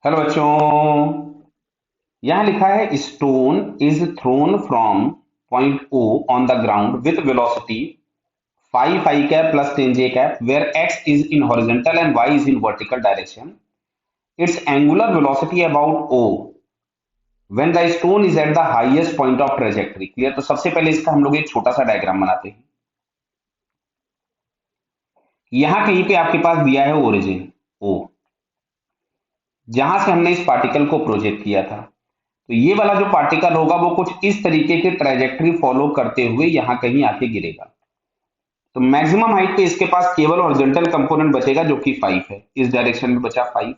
Hello बच्चों। यहां लिखा है stone is thrown from point O on the ground with velocity 5 I cap plus 10 J cap where x is in horizontal and y is in vertical direction. Its angular velocity about O when the stone is at the highest point of trajectory. Clear. तो सबसे पहले इसका हम लोग एक छोटा सा diagram बनाते हैं। यहां कहीं पे आपके पास दिया है ओरिजिन O, जहां से हमने इस पार्टिकल को प्रोजेक्ट किया था। तो ये वाला जो पार्टिकल होगा वो कुछ इस तरीके की ट्रेजेक्टरी फॉलो करते हुए यहां कहीं आके गिरेगा। तो मैक्सिमम हाइट पे इसके पास केवल हॉरिजॉन्टल कंपोनेंट बचेगा जो कि 5 है। इस डायरेक्शन में बचा 5।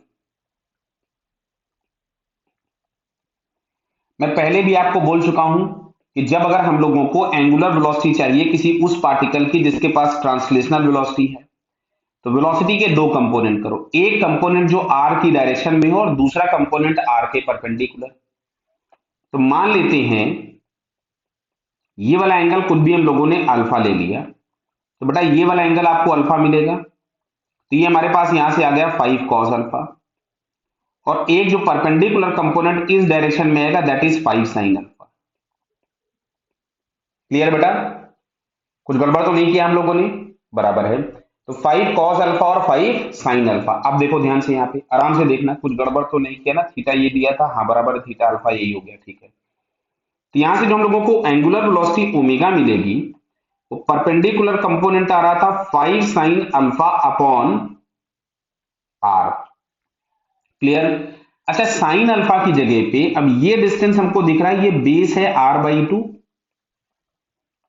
मैं पहले भी आपको बोल चुका हूं कि जब अगर हम लोगों को एंगुलर वेलोसिटी चाहिए किसी उस पार्टिकल की जिसके पास ट्रांसलेशनल वेलोसिटी है, तो वेलोसिटी के दो कंपोनेंट करो। एक कंपोनेंट जो आर की डायरेक्शन में हो और दूसरा कंपोनेंट आर के परपेंडिकुलर। तो मान लेते हैं ये वाला एंगल कुछ भी हम लोगों ने अल्फा ले लिया, तो बेटा ये वाला एंगल आपको अल्फा मिलेगा। तो ये हमारे पास यहां से आ गया 5 cos अल्फा, और एक जो परपेंडिकुलर कंपोनेंट इस डायरेक्शन में आएगा that is 5 sin alpha. Clear बेटा? कुछ गड़बड़ तो नहीं किया हम लोगों ने? बराबर है। तो 5 cos अल्फा और 5 sin अल्फा। अब देखो ध्यान से, यहाँ पे आराम से देखना, कुछ गड़बड़ तो नहीं किया ना। थीटा ये दिया था, हाँ बराबर, थीटा अल्फा यही हो गया, ठीक है। तो यहां से जो हम लोगों को एंगुलर वेलोसिटी ओमेगा मिलेगी, वो परपेंडिकुलर कंपोनेंट आ रहा था 5 sin alpha upon R. Clear? अच्छा, साइन अल्फा की जगह पे अब ये डिस्टेंस हमको दिख रहा है, ये बेस है r/2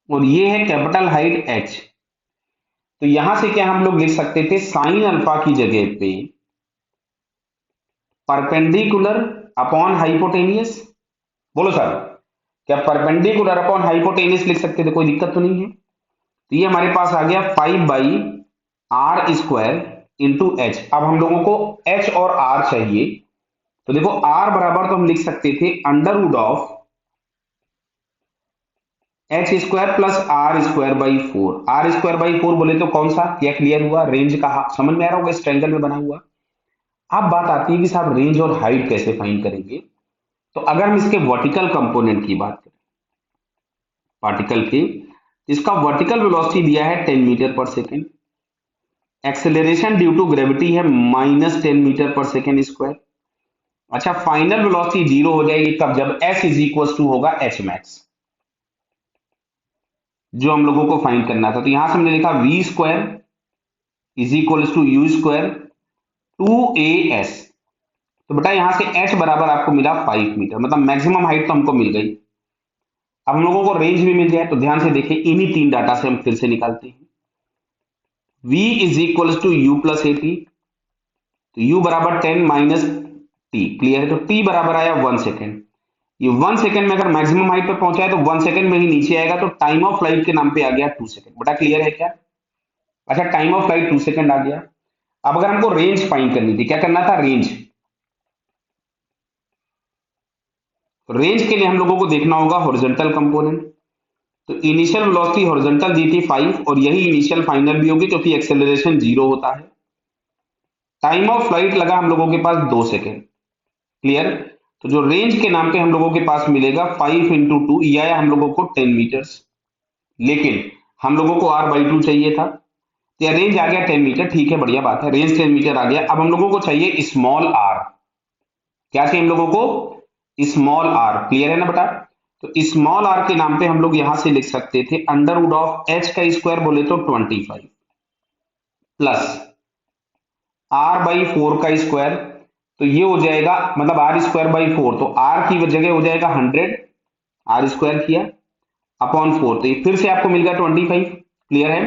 और ये है कैपिटल हाइट h। तो यहां से क्या हम लोग लिख सकते थे, साइन अल्फा की जगह पे परपेंडिकुलर अपॉन हाइपोटेनियस। बोलो सर, क्या परपेंडिकुलर अपॉन हाइपोटेनियस लिख सकते थे? कोई दिक्कत तो नहीं है। तो ये हमारे पास आ गया 5/r² इंटू एच। अब हम लोगों को h और r चाहिए, तो देखो r बराबर तो हम लिख सकते थे under root of h² plus r²/4। r²/4 बोले तो कौन सा, क्या क्लियर हुआ? रेंज का समझ में आ रहा होगा, इस ट्रायंगल में बना हुआ। अब बात आती है कि साहब रेंज और हाइट कैसे फाइंड करेंगे। तो अगर हम इसके वर्टिकल कंपोनेंट की बात करें, पार्टिकल के, इसका वर्टिकल वेलोसिटी दिया है 10 metre per second. Acceleration due to gravity है -10 मीटर पर सेकेंड स्क्वायर। अच्छा, फाइनल वेलोसिटी जीरो हो जाएगी कब? जब s इज इक्वल टू होगा h मैक्स, जो हम लोगों को फाइंड करना था। तो यहां से हमने लिखा v² is equal to u² 2as। तो बेटा यहां से h बराबर आपको मिला 5 मीटर, मतलब मैक्सिमम हाइट तो हमको मिल गई। अब हम लोगों को रेंज भी मिल जाए, तो ध्यान से देखिए, इन्हीं तीन डाटा से हम फिर से निकालते हैं। v is equal to u plus a t, तो u बराबर 10 माइनस टी। क्लियर है? तो t बराबर आया 1 सेकेंड। ये 1 सेकेंड में अगर मैक्सिमम हाइट पे पहुंचा है तो 1 सेकेंड में ही नीचे आएगा, तो टाइम ऑफ फ्लाइट के नाम पे आ गया 2 सेकेंड। बेटा क्लियर है क्या? अच्छा, टाइम ऑफ फ्लाइट 2 सेकेंड आ गया। अब अगर हमको रेंज फाइंड करनी थी, क्या करना था? रेंज। रेंज के लिए हम लोगों को देखना होगा हॉरिजॉन्टल कंपोनेंट। तो इनिशियल वेलोसिटी हॉरिजॉन्टल दी थी 5, और यही इनिशियल फाइनल भी होगी क्योंकि एक्सेलरेशन 0 होता है। टाइम ऑफ फ्लाइट लगा हम लोगों के पास 2 सेकेंड। क्लियर? तो जो रेंज के नाम पे हम लोगों के पास मिलेगा 5 इंटू 2, यह आया हम लोगों को 10 मीटर्स। लेकिन हम लोगों को r/2 चाहिए था, तो यह रेंज आ गया 10 मीटर। ठीक है, बढ़िया बात है, रेंज 10 मीटर आ गया। अब हम लोगों को चाहिए स्मॉल r। क्या चाहिए हम लोगों को? Small r। क्लियर है ना बेटा? तो स्मॉल r के नाम पे हम लोग यहां से लिख सकते थे अंडर रूट ऑफ h का स्क्वायर बोले तो 25 प्लस r/4 का स्क्वायर। तो ये हो जाएगा, मतलब r²/4, तो r की जगह हो जाएगा 100, r² किया अपॉन 4, तो ये फिर से आपको मिल गया 25। क्लियर है?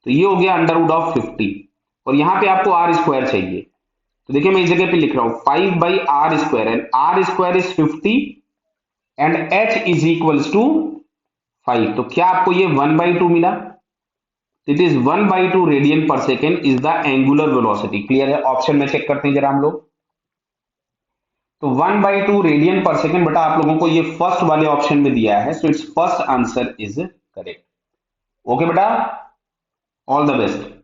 तो ये हो गया अंडर रूट ऑफ 50, और यहां पे आपको r² चाहिए। तो देखिए मैं इस जगह पे लिख रहा हूं 5/r², and r² is 50 and h is equal to 5। तो क्या आपको ये 1/2 मिला? It is 1/2 radian per second is the angular velocity. Clear है? ऑप्शन में चेक करते हैं जरा हम लोग। तो 1/2 रेडियन पर सेकेंड बेटा आप लोगों को ये फर्स्ट वाले ऑप्शन में दिया है, so it's first answer is correct. Okay बेटा, ऑल द बेस्ट।